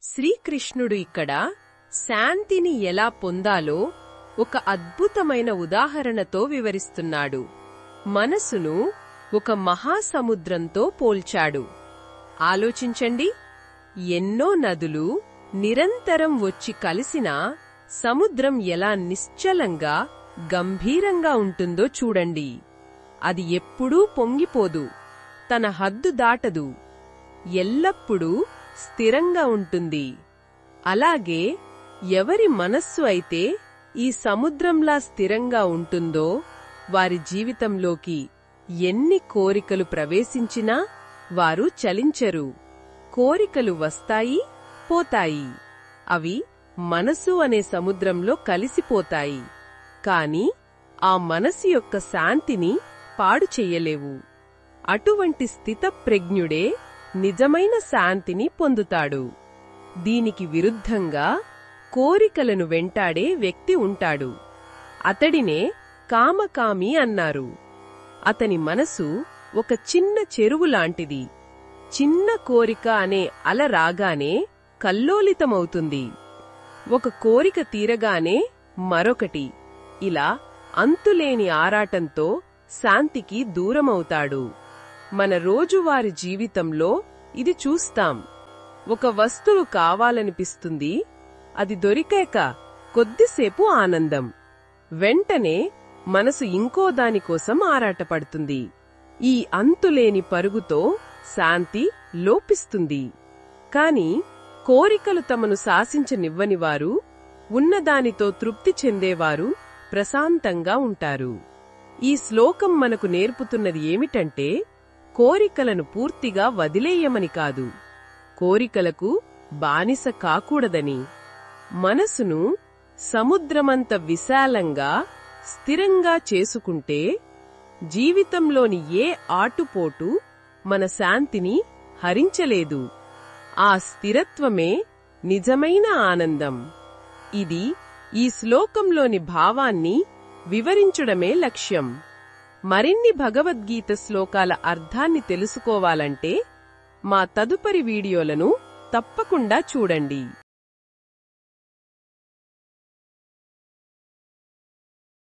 శ్రీకృష్ణుడు ఇక్కడ శాంతిని ఎలా పొందాలో ఒక అద్భుతమైన ఉదాహరణతో వివరిస్తున్నాడు. మనసును ఒక మహాసముద్రంతో పోల్చాడు. ఆలోచించండి, ఎన్నో నదులు నిరంతరం వచ్చి కలిసినా సముద్రం ఎలా నిశ్చలంగా, గంభీరంగా ఉంటుందో చూడండి. అది ఎప్పుడూ పొంగిపోదు, తన హద్దు దాటదు, ఎల్లప్పుడూ స్థిరంగా ఉంటుంది. అలాగే ఎవరి మనస్సు అయితే ఈ సముద్రంలా స్థిరంగా ఉంటుందో వారి జీవితంలోకి ఎన్ని కోరికలు ప్రవేశించినా వారు చలించరు. కోరికలు వస్తాయి, పోతాయి. అవి మనసు అనే సముద్రంలో కలిసిపోతాయి. కాని ఆ మనసు యొక్క శాంతిని పాడు చెయ్యలేవు. అటువంటి స్థితప్రజ్ఞుడే నిజమైన శాంతిని పొందుతాడు. దీనికి విరుద్ధంగా కోరికలను వెంటాడే వ్యక్తి ఉంటాడు. అతడినే కామకామి అన్నారు. అతని మనసు ఒక చిన్న చెరువులాంటిది. చిన్న కోరిక అనే అల రాగానే కల్లోలితమవుతుంది. ఒక కోరిక తీరగానే మరొకటి, ఇలా అంతులేని ఆరాటంతో శాంతికి దూరమవుతాడు. మన రోజువారీ జీవితంలో ఇది చూస్తాం. ఒక వస్తువు కావాలనిపిస్తుంది, అది దొరికాక కొద్దిసేపు ఆనందం, వెంటనే మనసు ఇంకో దానికోసం ఆరాటపడుతుంది. ఈ అంతులేని పరుగుతో శాంతి లోపిస్తుంది. కాని కోరికలు తమను శాసించనివ్వనివారు, ఉన్నదానితో తృప్తి చెందేవారు ప్రశాంతంగా ఉంటారు. ఈ శ్లోకం మనకు నేర్పుతున్నది ఏమిటంటే, కోరికలను పూర్తిగా వదిలేయమని కాదు, కోరికలకు బానిస కాకూడదని. మనసును సముద్రమంత విశాలంగా, స్థిరంగా చేసుకుంటే జీవితంలోని ఏ ఆటుపోటు మన శాంతిని హరించలేదు. ఆ స్థిరత్వమే నిజమైన ఆనందం. ఇది ఈ శ్లోకంలోని భావాన్ని వివరించడమే లక్ష్యం. మరిన్ని భగవద్గీత శ్లోకాల అర్థాన్ని తెలుసుకోవాలంటే మా తదుపరి వీడియోలను తప్పకుండా చూడండి.